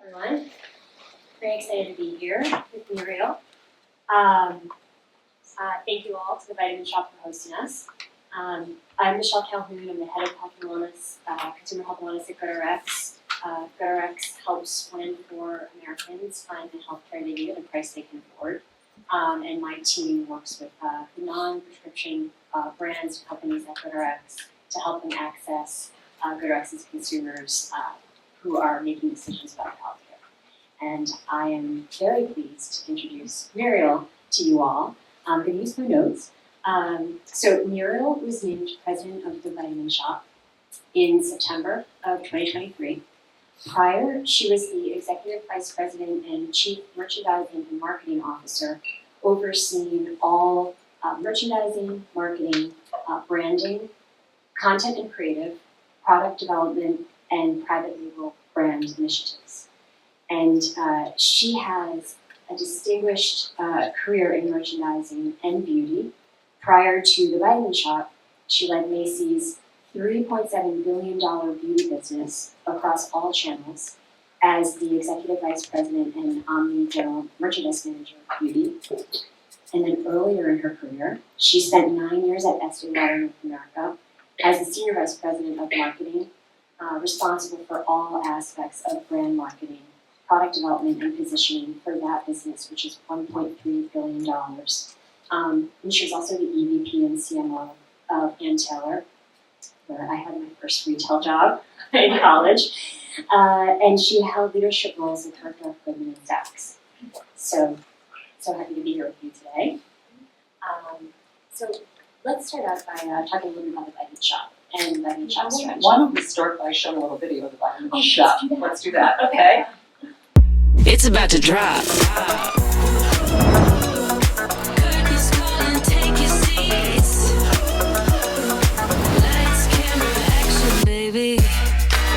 everyone. Very excited to be here with Muriel. Thank you all to the Vitamin Shoppe for hosting us. I'm Michele Calhoun. I'm the head of health and wellness, consumer health and wellness at GoodRx. GoodRx helps 1 in 4 Americans find the healthcare they need at a price they can afford. And my team works with non-prescription brands and companies at GoodRx to help them access GoodRx's consumers who are making decisions about healthcare. And I am very pleased to introduce Muriel to you all. I'm going to use my notes. So Muriel was named president of the Vitamin Shoppe in September of 2023. Prior, she was the executive vice president and chief merchandising and marketing officer, overseeing all merchandising, marketing, branding, content and creative, product development, and private label brand initiatives. And she has a distinguished career in merchandising and beauty. Prior to the Vitamin Shoppe, she led Macy's $3.7 billion beauty business across all channels as the executive vice president and omni-general merchandise manager of beauty. And then earlier in her career, she spent 9 years at Estee Lauder North America as the senior vice president of marketing, responsible for all aspects of brand marketing, product development, and positioning for that business, which is $1.3 billion. And she was also the EVP and CMO of Ann Taylor, where I had my first retail job in college. And she held leadership roles in Hartford, Goodman, and Saks. So happy to be here with you today. So let's start out by talking a little bit about the Vitamin Shoppe and Vitamin Shoppe strategy. Why don't we start by showing a little video of the Vitamin Shoppe? Let's do that, okay? It's about to drop. Curtains calling, take your seats. Lights, camera, action, baby.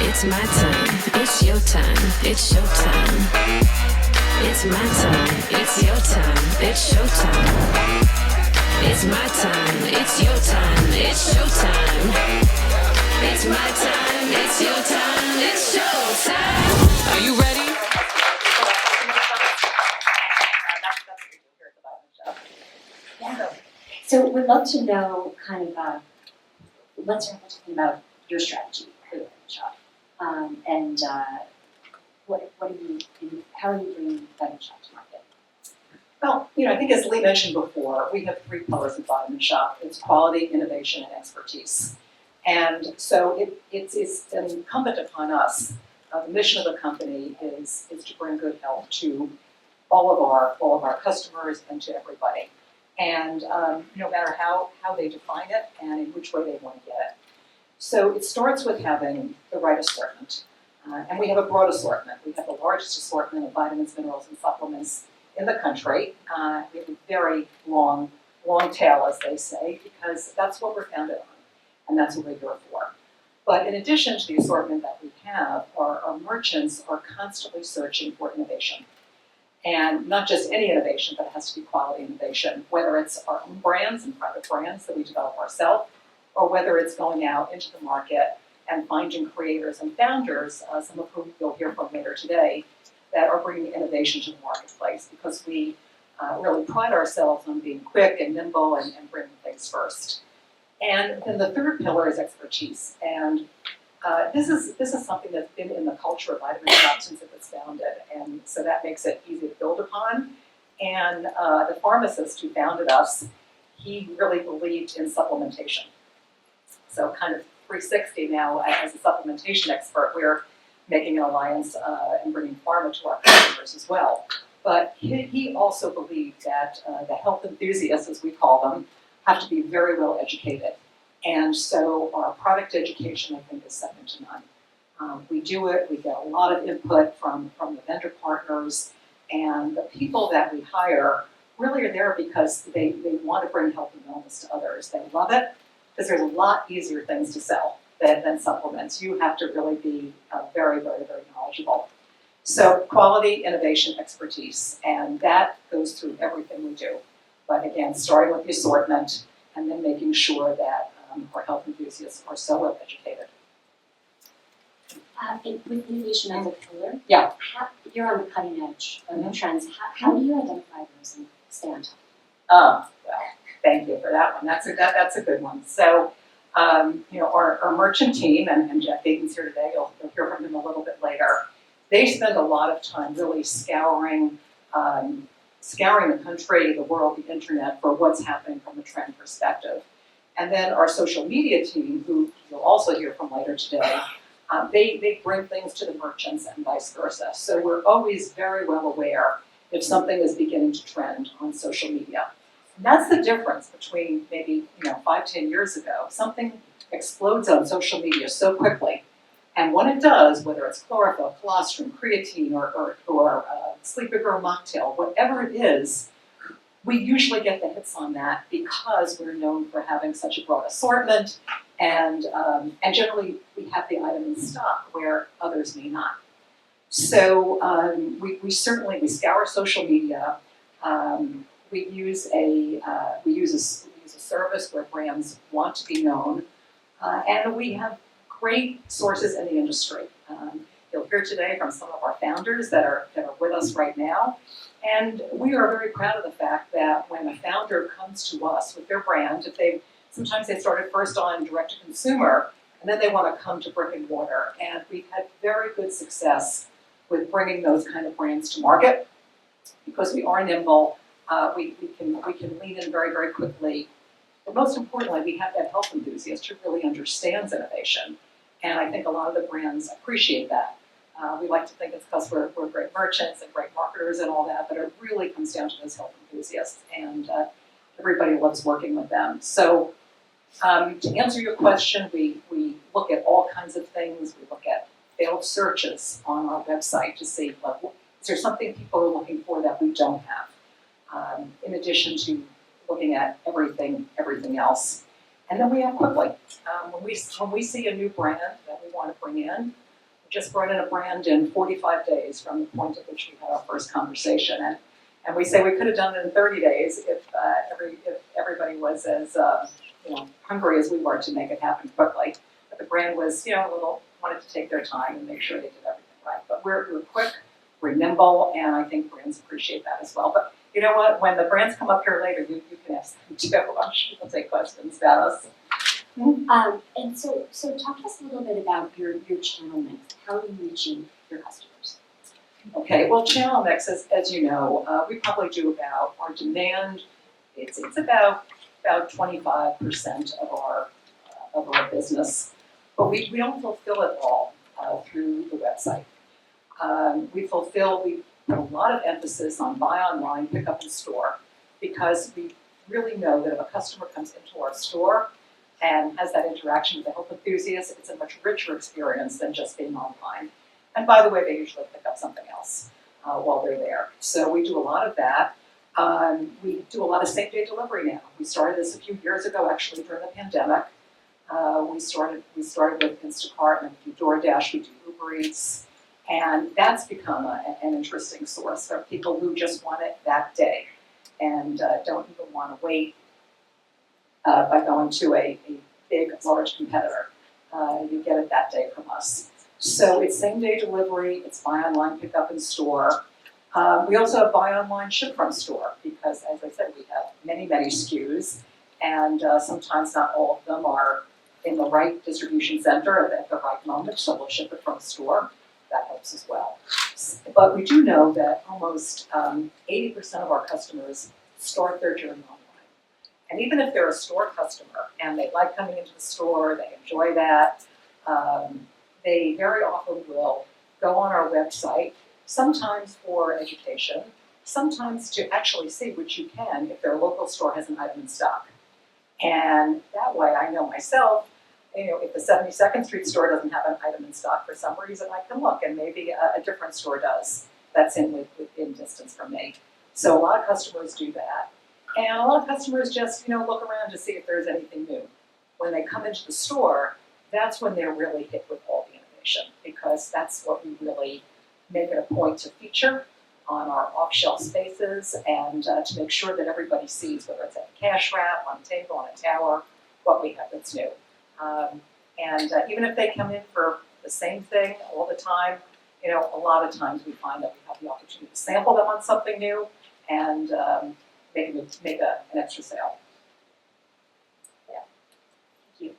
It's my time, it's your time, it's showtime. It's my time, it's your time, it's showtime. It's my time, it's your time, it's showtime. It's my time, it's your time, it's showtime. Are you ready? Yeah. So we'd love to know kind of, let's start by talking about your strategy for the Vitamin Shoppe. And what do you, how are you bringing Vitamin Shoppe to market? Well, I think as Lee mentioned before, we have 3 pillars of Vitamin Shoppe. It's quality, innovation, and expertise. And so it's incumbent upon us. The mission of the company is to bring good health to all of our customers and to everybody. And no matter how they define it and in which way they want to get it. So it starts with having the right assortment. And we have a broad assortment. We have the largest assortment of vitamins, minerals, and supplements in the country. We have a very long tail, as they say, because that's what we're founded on. And that's what we're here for. But in addition to the assortment that we have, our merchants are constantly searching for innovation. And not just any innovation, but it has to be quality innovation, whether it's our own brands and private brands that we develop ourselves, or whether it's going out into the market and finding creators and founders, some of whom you'll hear from later today, that are bringing innovation to the marketplace, because we really pride ourselves on being quick and nimble and bringing things first. And then the third pillar is expertise. And this is something that's been in the culture of Vitamin Shoppe since it was founded, and so that makes it easy to build upon. And the pharmacist who founded us, he really believed in supplementation. So kind of 360 now, as a supplementation expert, we're making an alliance and bringing pharma to our customers as well. But he also believed that the health enthusiasts, as we call them, have to be very well educated. And so our product education, I think, is second to none. We do it, we get a lot of input from the vendor partners, and the people that we hire really are there because they want to bring health and wellness to others. They love it, because there's a lot easier things to sell than supplements. You have to really be very, very, very knowledgeable. So quality, innovation, expertise, and that goes through everything we do. But again, starting with the assortment and then making sure that our health enthusiasts are so well educated. With innovation as a pillar, Yeah. You're on the cutting edge of Mhm. trends. How do you identify those and stay on top? Well, thank you for that one. That's a good one. So, our merchant team, and Jeff Egan's here today, you'll hear from him a little bit later. They spend a lot of time really scouring the country, the world, the internet for what's happening from a trend perspective. And then our social media team, who you'll also hear from later today, they bring things to the merchants and vice versa. So we're always very well aware if something is beginning to trend on social media. And that's the difference between maybe 5-10 years ago. Something explodes on social media so quickly, and when it does, whether it's chlorophyll, colostrum, creatine, or sleepy girl mocktail, whatever it is, we usually get the hits on that because we're known for having such a broad assortment, and generally we have the item in stock where others may not. So we scour social media. We use a service where brands want to be known, and we have great sources in the industry. You'll hear today from some of our founders that are with us right now. And we are very proud of the fact that when a founder comes to us with their brand, sometimes they started first on direct to consumer, and then they want to come to brick and mortar. And we've had very good success with bringing those kind of brands to market because we are nimble. We can lean in very, very quickly. But most importantly, we have that health enthusiast who really understands innovation. And I think a lot of the brands appreciate that. We like to think it's because we're great merchants and great marketers and all that, but it really comes down to those health enthusiasts, and everybody loves working with them. So to answer your question, we look at all kinds of things. We look at failed searches on our website to see, is there something people are looking for that we don't have, in addition to looking at everything else. And then we act quickly. When we see a new brand that we want to bring in, we just brought in a brand in 45 days from the point at which we had our first conversation. And we say we could have done it in 30 days if everybody was as hungry as we were to make it happen quickly. But the brand was wanted to take their time and make sure they did everything right. But we're quick, we're nimble, and I think brands appreciate that as well. But you know what? When the brands come up here later, you can ask them too. I'm sure they'll take questions about us. And so talk to us a little bit about your channel mix. How are you reaching your customers? Okay, well, channel mix, as you know, we probably do about our demand. It's about 25% of our business, but we don't fulfill it all through the website. We put a lot of emphasis on buy online, pick up in store, because we really know that if a customer comes into our store and has that interaction with the health enthusiast, it's a much richer experience than just being online. And by the way, they usually pick up something else while they're there. So we do a lot of that. We do a lot of same-day delivery now. We started this a few years ago, actually during the pandemic. We started with Instacart and we do DoorDash, we do Uber Eats, and that's become an interesting source for people who just want it that day and don't even want to wait by going to a big, large competitor. You get it that day from us. So it's same-day delivery, it's buy online, pick up in store. We also have buy online, ship from store, because as I said, we have many, many SKUs, and sometimes not all of them are in the right distribution center at the right moment, so we'll ship it from store. That helps as well. But we do know that almost 80% of our customers start their journey online. And even if they're a store customer and they like coming into the store, they enjoy that, they very often will go on our website, sometimes for education, sometimes to actually see what you can if their local store has an item in stock. And that way I know myself, if the 72nd Street store doesn't have an item in stock for some reason, I can look, and maybe a different store does that's within distance from me. So a lot of customers do that. And a lot of customers just, look around to see if there's anything new. When they come into the store, that's when they're really hit with all the innovation, because that's what we really make it a point to feature on our off-shelf spaces and to make sure that everybody sees, whether it's at a cash wrap, on a table, on a tower, what we have that's new. And even if they come in for the same thing all the time. You know, a lot of times we find that we have the opportunity to sample them on something new and make an extra sale. Thank you.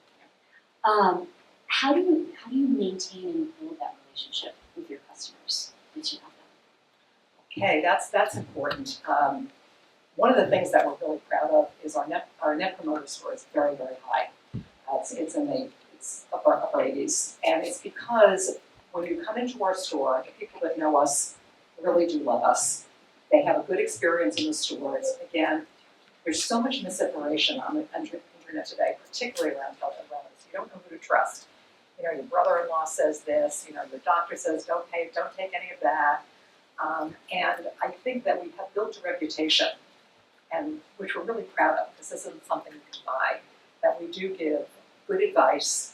How do you maintain and build that relationship with your customers once you have them? Okay, that's important. One of the things that we're really proud of is our net promoter score is very, very high. It's upper 80s, and it's because when you come into our store, the people that know us really do love us. They have a good experience in the stores. Again, there's so much misinformation on the internet today, particularly around health and wellness. You don't know who to trust. You know, your brother-in-law says this. You know, your doctor says don't take any of that. And I think that we have built a reputation, and which we're really proud of, because this isn't something you can buy. That we do give good advice.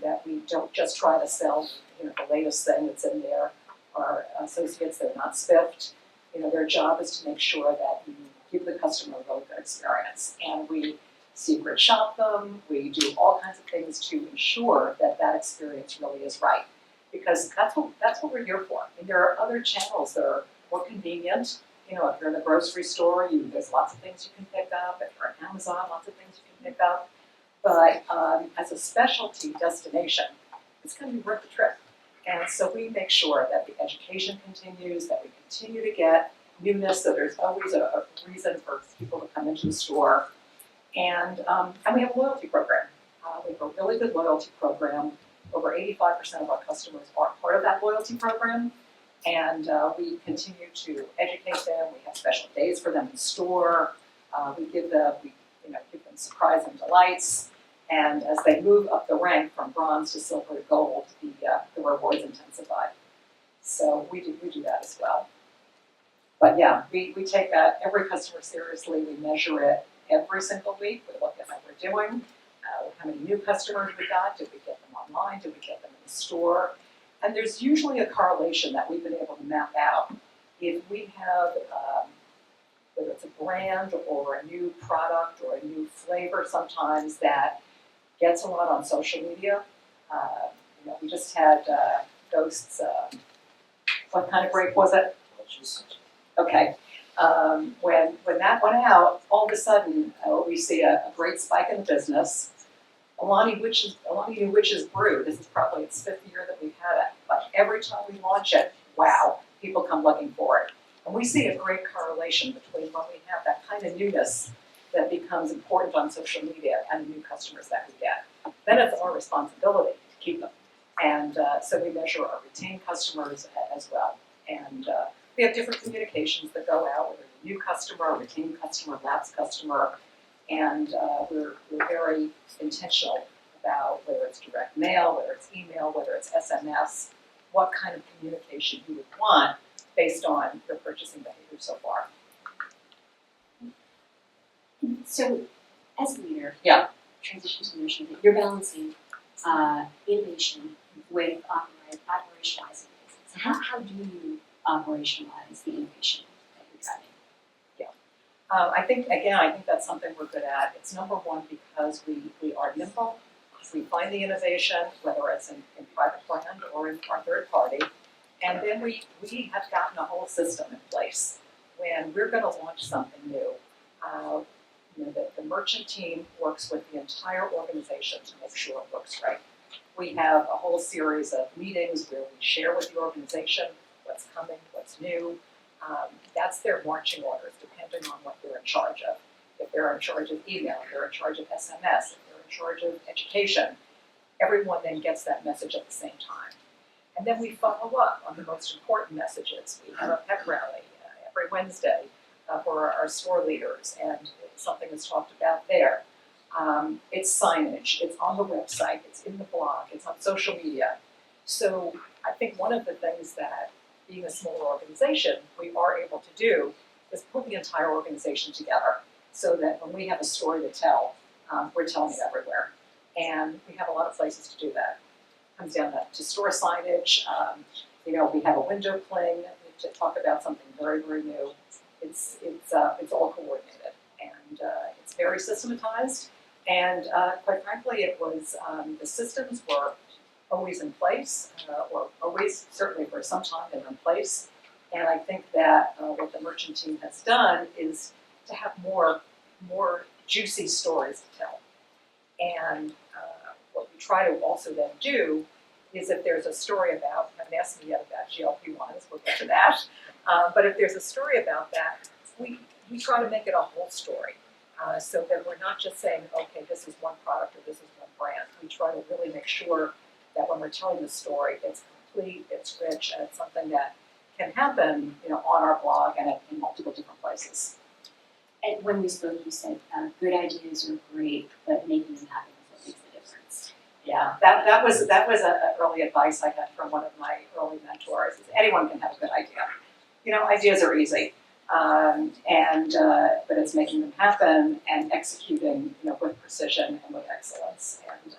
That we don't just try to sell, you know, the latest thing that's in there. Our associates, they're not spiffed. You know, their job is to make sure that you give the customer a really good experience. And we secret shop them. We do all kinds of things to ensure that that experience really is right. Because that's what we're here for. I mean, there are other channels that are more convenient. You know, if you're in the grocery store, there's lots of things you can pick up. If you're on Amazon, lots of things you can pick up. But as a specialty destination, it's going to be worth the trip. And so we make sure that the education continues, that we continue to get newness, so there's always a reason for people to come into the store. And we have a loyalty program. We have a really good loyalty program. Over 85% of our customers are part of that loyalty program. And we continue to educate them. We have special days for them in store. We give them surprise and delights. And as they move up the rank from bronze to silver to gold, the rewards intensify. So we do that as well. But yeah, we take that every customer seriously. We measure it every single week. We look at how we're doing, how many new customers we got. Did we get them online? Did we get them in the store? And there's usually a correlation that we've been able to map out. If we have, whether it's a brand or a new product or a new flavor sometimes that gets a lot on social media. You know, we just had Ghosts, what kind of grape was it? Okay. When that went out, all of a sudden we see a great spike in the business. Alani New Witch's Brew, this is probably its 5th year that we've had it, but every time we launch it, wow, people come looking for it. And we see a great correlation between when we have that kind of newness that becomes important on social media and the new customers that we get. Then it's our responsibility to keep them. And so we measure our retained customers as well. And we have different communications that go out, whether it's a new customer, a retained customer, lapsed customer. And we're very intentional about whether it's direct mail, whether it's email, whether it's SMS, what kind of communication you would want based on your purchasing behavior so far. So, as a leader, transition to leadership, you're balancing innovation with operationalizing things. So how do you operationalize the innovation that you're driving? I think that's something we're good at. It's number one because we are nimble. We find the innovation, whether it's in private brand or in our third party, and then we have gotten a whole system in place. When we're going to launch something new, the merchant team works with the entire organization to make sure it looks right. We have a whole series of meetings where we share with the organization what's coming, what's new. That's their marching orders, depending on what they're in charge of. If they're in charge of email, if they're in charge of SMS, if they're in charge of education, everyone then gets that message at the same time. And then we follow up on the most important messages. We have a pep rally every Wednesday for our store leaders, and something is talked about there. It's signage, it's on the website, it's in the blog, it's on social media. So I think one of the things that being a smaller organization, we are able to do is put the entire organization together so that when we have a story to tell, we're telling it everywhere. And we have a lot of places to do that. It comes down to store signage. We have a window cling to talk about something very, very new. It's all coordinated, and it's very systematized. And quite frankly, it was the systems were always in place, or always, certainly for some time, been in place. And I think that what the merchant team has done is to have more juicy stories to tell. And what we try to also then do is if there's a story about, I haven't asked me yet about GLP-1s, we'll get to that, but if there's a story about that, we try to make it a whole story. So that we're not just saying, okay, this is one product or this is one brand. We try to really make sure that when we're telling the story, it's complete, it's rich, and it's something that can happen, on our blog and in multiple different places. And when we spoke, you said good ideas are great, but making them happen is what makes the difference. Yeah, that was a early advice I got from one of my early mentors. Is anyone can have a good idea. Ideas are easy, but it's making them happen and executing, with precision and with excellence. And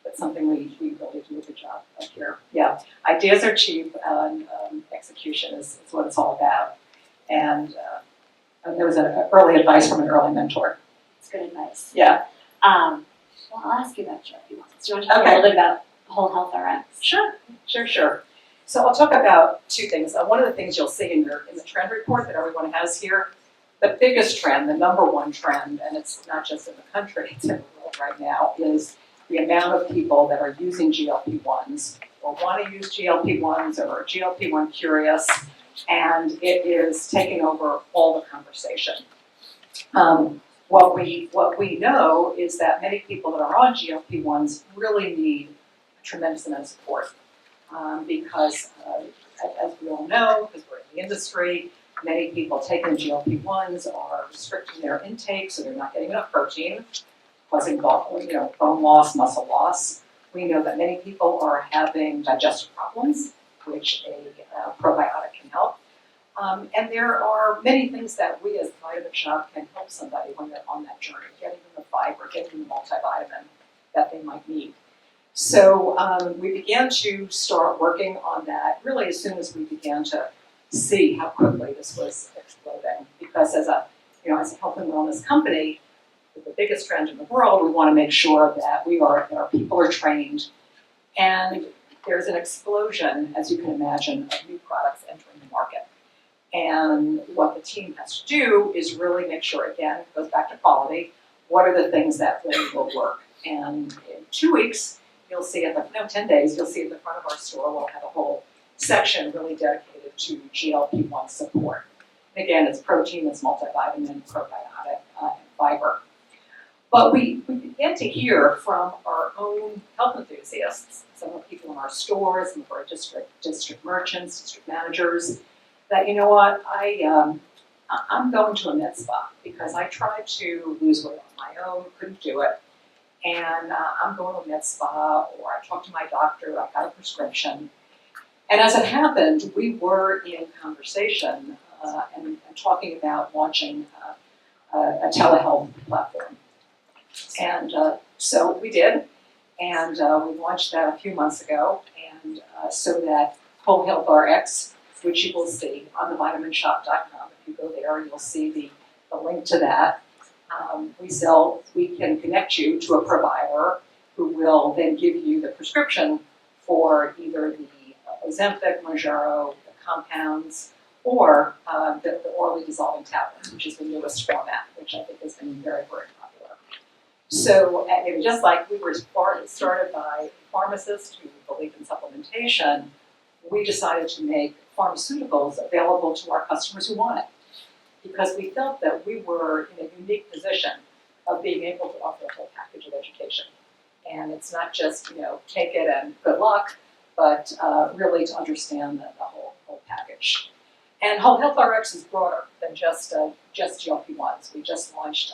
that's something we really do a good job of here. Yeah, ideas are cheap, and execution is what it's all about. And there was an early advice from an early mentor. It's good advice. Yeah. Well, I'll ask you about GLP-1s. Do you want to talk a little bit about Whole Health RX? Sure. So I'll talk about two things. One of the things you'll see in the trend report that everyone has here, the biggest trend, the number one trend, and it's not just in the country, it's in the world right now, is the amount of people that are using GLP-1s or want to use GLP-1s or are GLP-1 curious, and it is taking over all the conversation. What we know is that many people that are on GLP-1s really need a tremendous amount of support because, as we all know, because we're in the industry, many people taking GLP-1s are restricting their intake, so they're not getting enough protein, causing bone loss, muscle loss. We know that many people are having digestive problems, which a probiotic can help. And there are many things that we as Vitamin Shoppe can help somebody when they're on that journey, getting them the fiber, getting them the multivitamin that they might need. So we began to start working on that really as soon as we began to see how quickly this was exploding. Because as a health and wellness company, with the biggest trend in the world, we want to make sure that our people are trained. And there's an explosion, as you can imagine, of new products entering the market. And what the team has to do is really make sure, again, it goes back to quality, what are the things that really will work? And in 2 weeks, you'll see 10 days, you'll see at the front of our store, we'll have a whole section really dedicated to GLP-1 support. And again, it's protein, it's multivitamin, probiotic, and fiber. But we began to hear from our own health enthusiasts, some of the people in our stores, some of our district merchants, district managers, that, you know what, I'm going to a med spa because I tried to lose weight on my own, couldn't do it. And I'm going to a med spa, or I talked to my doctor, I got a prescription. And as it happened, we were in conversation and talking about launching a telehealth platform. And so we did, and we launched that a few months ago, and so that Whole Health RX, which you will see on the vitaminshoppe.com, if you go there, you'll see the link to that. We can connect you to a provider who will then give you the prescription for either the Ozempic, Mounjaro, the compounds, or the orally dissolving tablets, which is the newest format, which I think has been very, very popular. So, and just like we were started by pharmacists who believe in supplementation, we decided to make pharmaceuticals available to our customers who want it, because we felt that we were in a unique position of being able to offer a whole package of education. And it's not just, take it and good luck, but really to understand the whole package. And Whole Health RX is broader than just GLP-1s. We just launched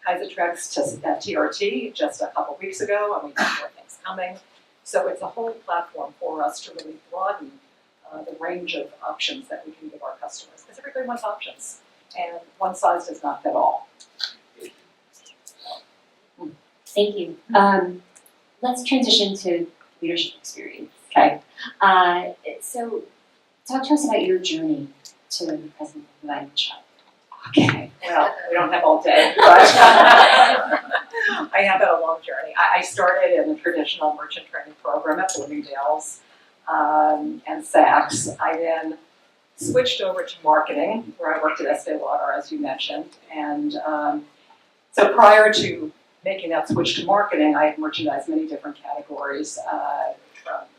Kaisertrex TRT just a couple weeks ago, and we have more things coming. So it's a whole platform for us to really broaden the range of options that we can give our customers, because everybody wants options, and one size does not fit all. Thank you. Let's transition to leadership experience. Okay. So talk to us about your journey to the president of the Vitamin Shoppe. Okay. Well, we don't have all day, but I have had a long journey. I started in a traditional merchant training program at Bloomingdale's and Saks. I then switched over to marketing, where I worked at Estee Lauder, as you mentioned. And so prior to making that switch to marketing, I had merchandised many different categories,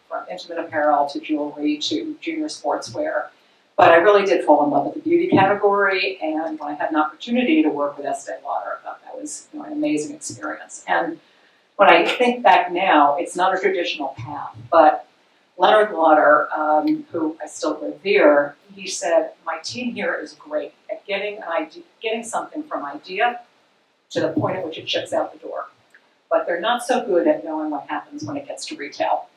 from intimate apparel to jewelry to junior sportswear. But I really did fall in love with the beauty category, and when I had an opportunity to work with Estee Lauder, I thought that was an amazing experience. And when I think back now, it's not a traditional path, but Leonard Lauder, who I still revere, he said, my team here is great at getting something from idea to the point at which it ships out the door. But they're not so good at knowing what happens when it gets to retail.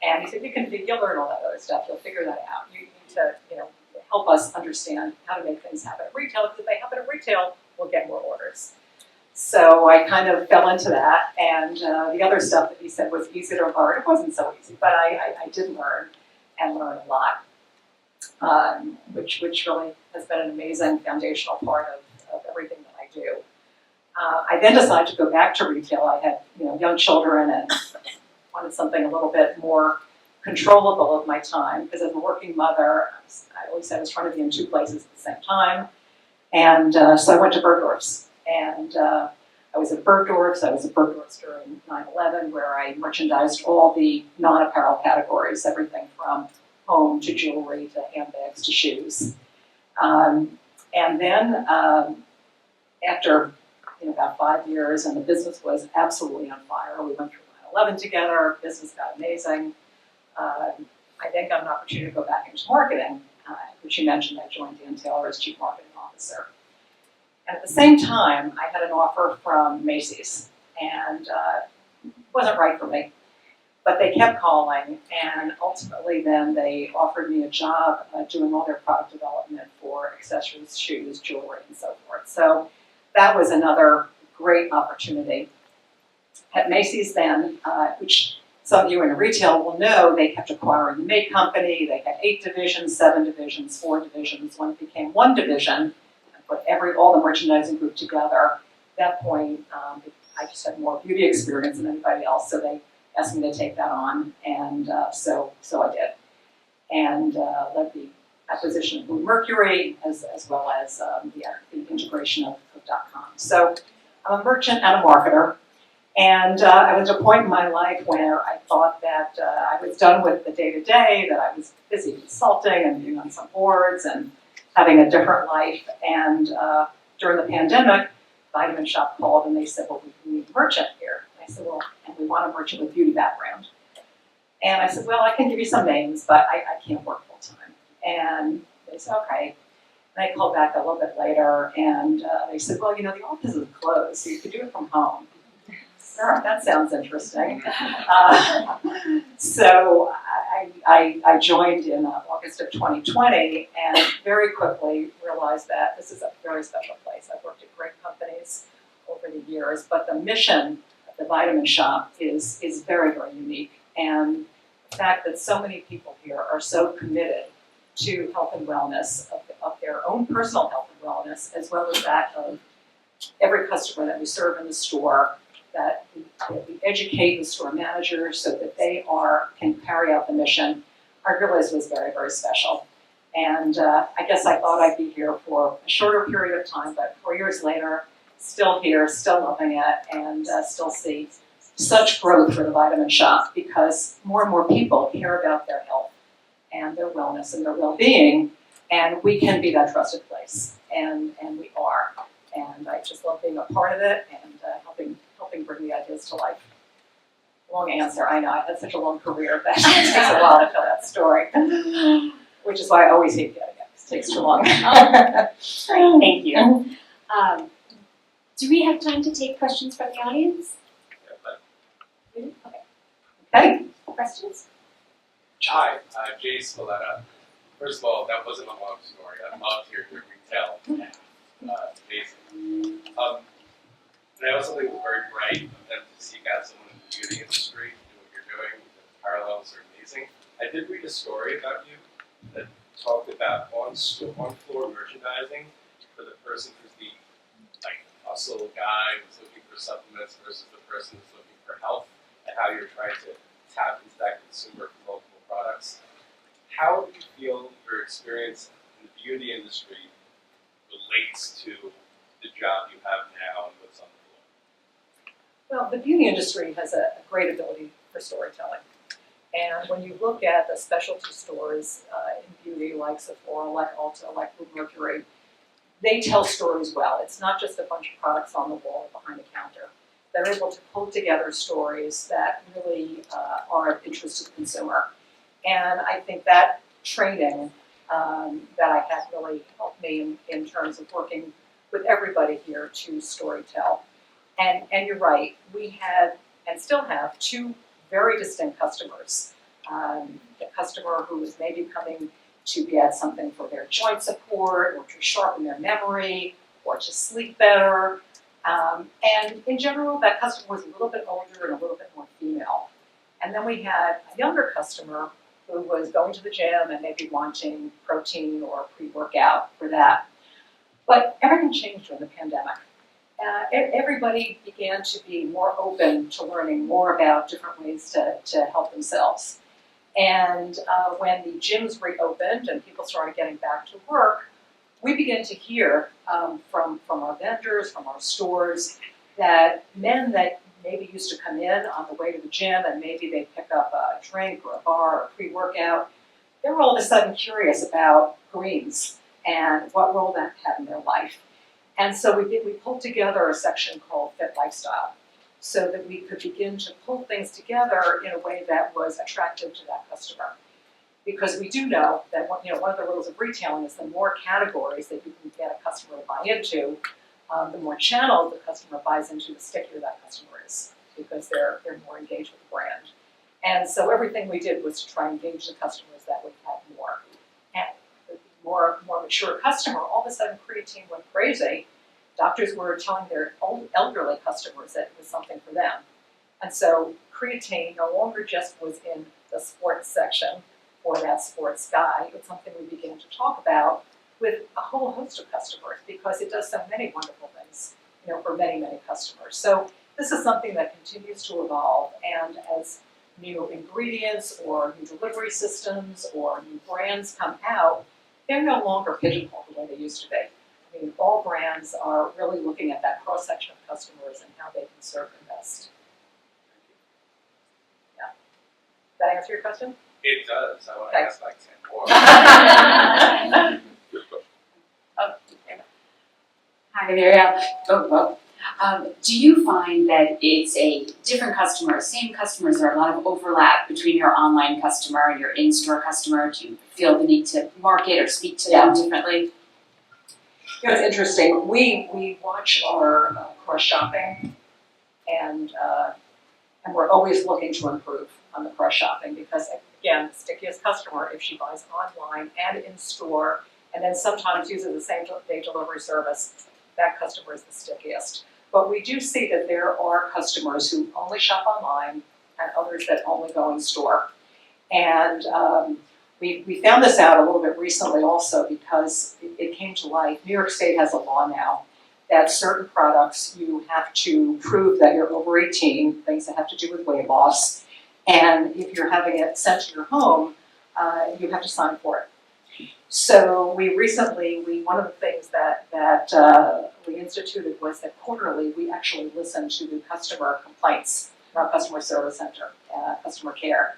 And he said, you'll learn all that other stuff, you'll figure that out. You need to, help us understand how to make things happen at retail, because if they happen at retail, we'll get more orders. So I kind of fell into that, and the other stuff that he said was easy to learn. It wasn't so easy, but I did learn a lot, which really has been an amazing foundational part of everything that I do. I then decided to go back to retail. I had young children and wanted something a little bit more controllable of my time, because as a working mother, I always said I was trying to be in two places at the same time. And so I went to Bergdorf's. And I was at Bergdorf's. I was at Bergdorf's during 9/11, where I merchandised all the non-apparel categories, everything from home to jewelry to handbags to shoes. And then after about 5 years, and the business was absolutely on fire. We went through 9/11 together. Business got amazing. I then got an opportunity to go back into marketing, which you mentioned. I joined Dan Taylor as Chief Marketing Officer. And at the same time, I had an offer from Macy's, and it wasn't right for me. But they kept calling, and ultimately then they offered me a job doing all their product development for accessories, shoes, jewelry, and so forth. So that was another great opportunity. At Macy's then, which some of you in retail will know, they kept acquiring the May Company. They had 8 divisions, 7 divisions, 4 divisions. When it became 1 division, and put all the merchandising group together, at that point, I just had more beauty experience than anybody else, so they asked me to take that on, and so I did. And led the acquisition of Blue Mercury, as well as the integration of .com. So I'm a merchant and a marketer. And I was at a point in my life where I thought that I was done with the day-to-day, that I was busy consulting and being on some boards and having a different life. And during the pandemic, Vitamin Shoppe called and they said, well, we need a merchant here. And I said, well, and we want a merchant with beauty background. And I said, well, I can give you some names, but I can't work full-time. And they said, okay. And I called back a little bit later, and they said, well, the office is closed, so you could do it from home. Sure, that sounds interesting. So I joined in August of 2020, and very quickly realized that this is a very special place. I've worked at great companies over the years, but the mission of the Vitamin Shoppe is very, very unique. And the fact that so many people here are so committed to health and wellness, of their own personal health and wellness, as well as that of every customer that we serve in the store, that we educate the store managers so that they can carry out the mission, I realized was very, very special. And I guess I thought I'd be here for a shorter period of time, but 4 years later, still here, still loving it, and still see such growth for the Vitamin Shoppe, because more and more people care about their health and their wellness and their well-being, and we can be that trusted place, and we are. And I just love being a part of it and helping bring the ideas to life. Long answer, I know. I've had such a long career that it takes a while to tell that story, which is why I always hate getting it. It takes too long. Great, thank you. Do we have time to take questions from the audience? Okay. Okay. Questions? Hi, Jay Spalletta. First of all, that wasn't a long story. I loved your retail. Amazing. And I also think it was very bright of them to seek out someone in the beauty industry to do what you're doing. The parallels are amazing. I did read a story about you that talked about on-floor merchandising for the person who's the hustle guy who's looking for supplements versus the person who's looking for health, and how you're trying to tap into that consumer for multiple products. How do you feel your experience in the beauty industry relates to the job you have now and what's on the floor? Well, the beauty industry has a great ability for storytelling. And when you look at the specialty stores in beauty, like Sephora, like Ulta, like Blue Mercury, they tell stories well. It's not just a bunch of products on the wall or behind a counter. They're able to pull together stories that really are of interest to the consumer. And I think that training that I had really helped me in terms of working with everybody here to storytell. And you're right, we had and still have two very distinct customers. The customer who is maybe coming to get something for their joint support or to sharpen their memory or to sleep better. And in general, that customer was a little bit older and a little bit more female. And then we had a younger customer who was going to the gym and maybe wanting protein or pre-workout for that. But everything changed during the pandemic. Everybody began to be more open to learning more about different ways to help themselves. And when the gyms reopened and people started getting back to work, we began to hear from our vendors, from our stores, that men that maybe used to come in on the way to the gym and maybe they'd pick up a drink or a bar or a pre-workout, they were all of a sudden curious about greens and what role that had in their life. And so we pulled together a section called Fit Lifestyle so that we could begin to pull things together in a way that was attractive to that customer. Because we do know that one of the rules of retailing is the more categories that you can get a customer to buy into, the more channels the customer buys into, the stickier that customer is, because they're more engaged with the brand. And so everything we did was to try and engage the customers that would have more. And the more mature customer, all of a sudden creatine went crazy. Doctors were telling their elderly customers that it was something for them. And so creatine no longer just was in the sports section or that sports guy. It's something we began to talk about with a whole host of customers because it does so many wonderful things, for many, many customers. So this is something that continues to evolve, and as new ingredients or new delivery systems or new brands come out, they're no longer pigeonholed the way they used to be. I mean, all brands are really looking at that cross-section of customers and how they can serve them best. Yeah. Does that answer your question? It does. I want to Okay. ask like 10 more. Hi, Muriel. Do you find that it's a different customer, same customers, or a lot of overlap between your online customer and your in-store customer? Do you feel the need to market or speak to them differently? It's interesting. We watch our cross-shopping, and we're always looking to improve on the cross-shopping because, again, the stickiest customer, if she buys online and in-store, and then sometimes uses the same day delivery service, that customer is the stickiest. But we do see that there are customers who only shop online and others that only go in store. And we found this out a little bit recently also because it came to light. New York State has a law now that certain products you have to prove that you're over 18, things that have to do with weight loss. And if you're having it sent to your home, you have to sign for it. So one of the things that we instituted was that quarterly we actually listened to the customer complaints from our customer service center, customer care.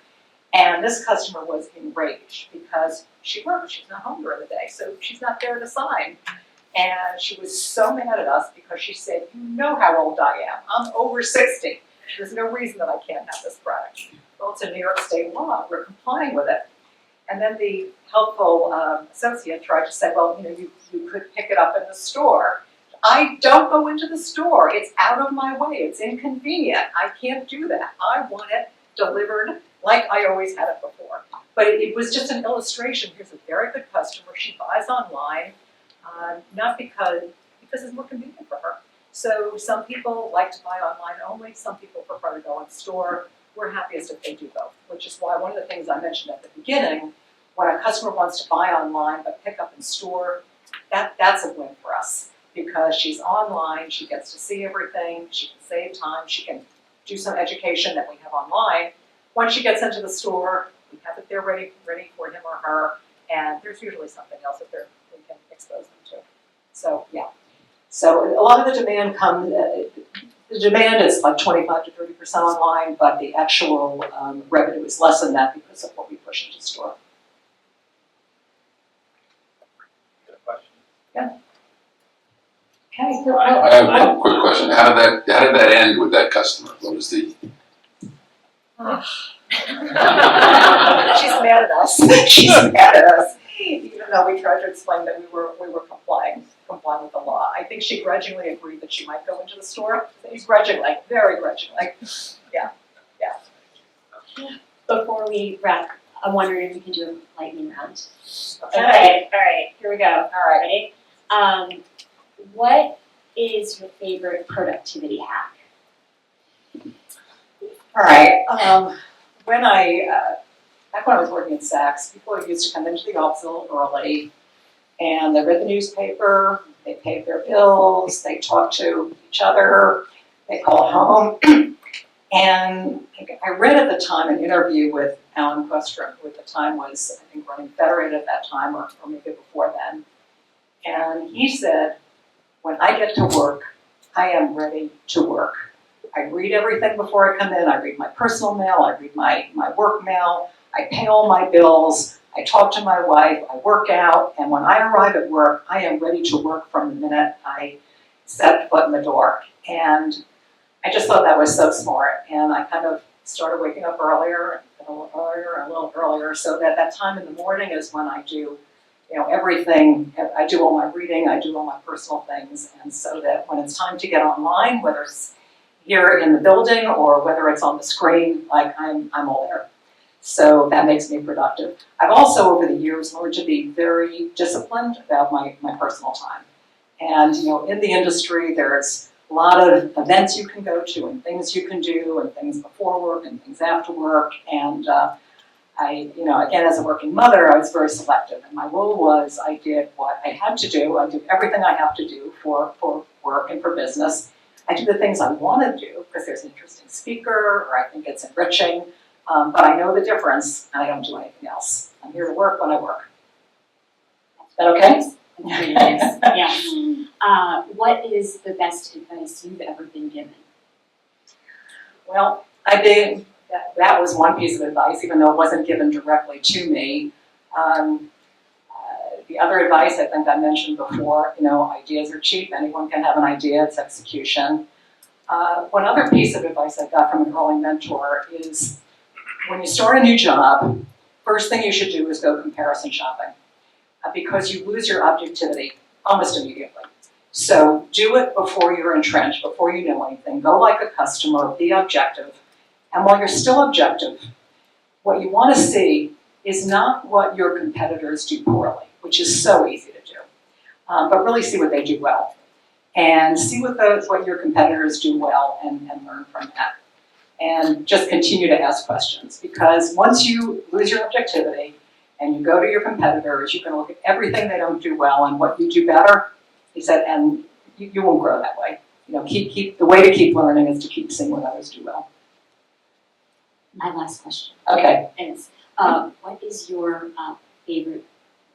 And this customer was enraged because she works, she's not home during the day, so she's not there to sign. And she was so mad at us because she said, you know how old I am, I'm over 60. There's no reason that I can't have this product. Well, it's a New York State law, we're complying with it. And then the helpful associate tried to say, well, you could pick it up in the store. I don't go into the store. It's out of my way. It's inconvenient. I can't do that. I want it delivered like I always had it before. But it was just an illustration. Here's a very good customer. She buys online, not because it's more convenient for her. So some people like to buy online only. Some people prefer to go in store. We're happiest if they do both, which is why one of the things I mentioned at the beginning, when a customer wants to buy online but pick up in store, that's a win for us. because she's online, she gets to see everything, she can save time, she can do some education that we have online. Once she gets into the store, we have it there ready for him or her, and there's usually something else that we can expose them to. So, yeah. So a lot of the demand the demand is like 25 to 30% online, but the actual revenue is less than that because of what we push into store. Good question. Okay. I have one quick question. How did that end with that customer? What was the? She's mad at us. She's mad at us. Even though we tried to explain that we were complying with the law. I think she grudgingly agreed that she might go into the store. Grudgingly, very grudgingly. Yeah. Before we wrap, I'm wondering if we can do a lightning round. Okay. All right, here we go. All right. Ready? What is your favorite productivity hack? All right. Back when I was working at Saks, people used to come into the office a little early, and they read the newspaper, they paid their bills, they talked to each other, they called home. And I read at the time an interview with Alan Questrom, who at the time was, I think, running Federated at that time, or maybe before then. And he said, when I get to work, I am ready to work. I read everything before I come in. I read my personal mail, I read my work mail, I pay all my bills, I talk to my wife, I work out, and when I arrive at work, I am ready to work from the minute I set foot in the door. And I just thought that was so smart, and I kind of started waking up earlier, and a little earlier, so that time in the morning is when I do, everything. I do all my reading, I do all my personal things, and so that when it's time to get online, whether it's here in the building or whether it's on the screen, like I'm all there. So that makes me productive. I've also, over the years, learned to be very disciplined about my personal time. And, in the industry, there's a lot of events you can go to and things you can do and things before work and things after work. And again, as a working mother, I was very selective. And my rule was I did what I had to do. I did everything I have to do for work and for business. I do the things I want to do because there's an interesting speaker or I think it's enriching. But I know the difference, and I don't do anything else. I'm here to work when I work. Is that okay? Really nice. Yeah. What is the best advice you've ever been given? Well, that was one piece of advice, even though it wasn't given directly to me. The other advice I think I mentioned before, ideas are cheap. Anyone can have an idea, it's execution. One other piece of advice I got from an early mentor is when you start a new job, first thing you should do is go comparison shopping because you lose your objectivity almost immediately. So do it before you're entrenched, before you know anything. Go like a customer, be objective. And while you're still objective, what you want to see is not what your competitors do poorly, which is so easy to do, but really see what they do well. And see what your competitors do well and learn from that. And just continue to ask questions, because once you lose your objectivity and you go to your competitors, you can look at everything they don't do well and what you do better. He said, and you won't grow that way. The way to keep learning is to keep seeing what others do well. My last question. Okay. Is what is your favorite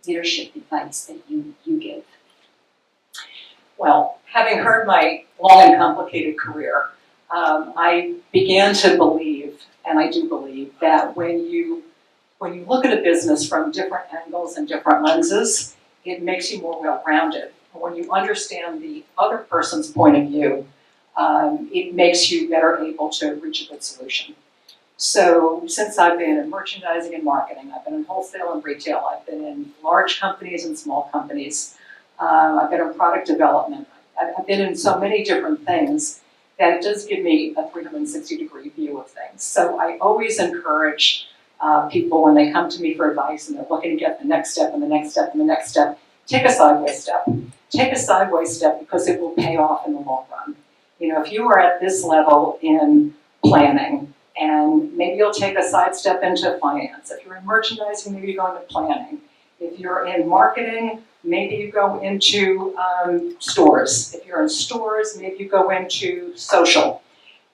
leadership advice that you give? Well, having heard my long and complicated career, I began to believe, and I do believe, that when you look at a business from different angles and different lenses, it makes you more well-rounded. When you understand the other person's point of view, it makes you better able to reach a good solution. So since I've been in merchandising and marketing, I've been in wholesale and retail, I've been in large companies and small companies, I've been in product development, I've been in so many different things that it does give me a 360-degree view of things. So I always encourage people when they come to me for advice and they're looking to get the next step and the next step and the next step, take a sideways step. Take a sideways step because it will pay off in the long run. If you are at this level in planning, and maybe you'll take a side step into finance. If you're in merchandising, maybe you go into planning. If you're in marketing, maybe you go into stores. If you're in stores, maybe you go into social.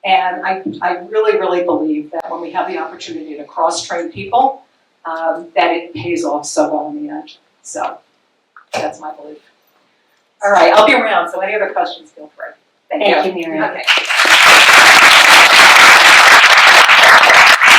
And I really, really believe that when we have the opportunity to cross-train people, that it pays off so well in the end. So that's my belief. All right, I'll be around, so any other questions, feel free. Thank you, Muriel. Okay.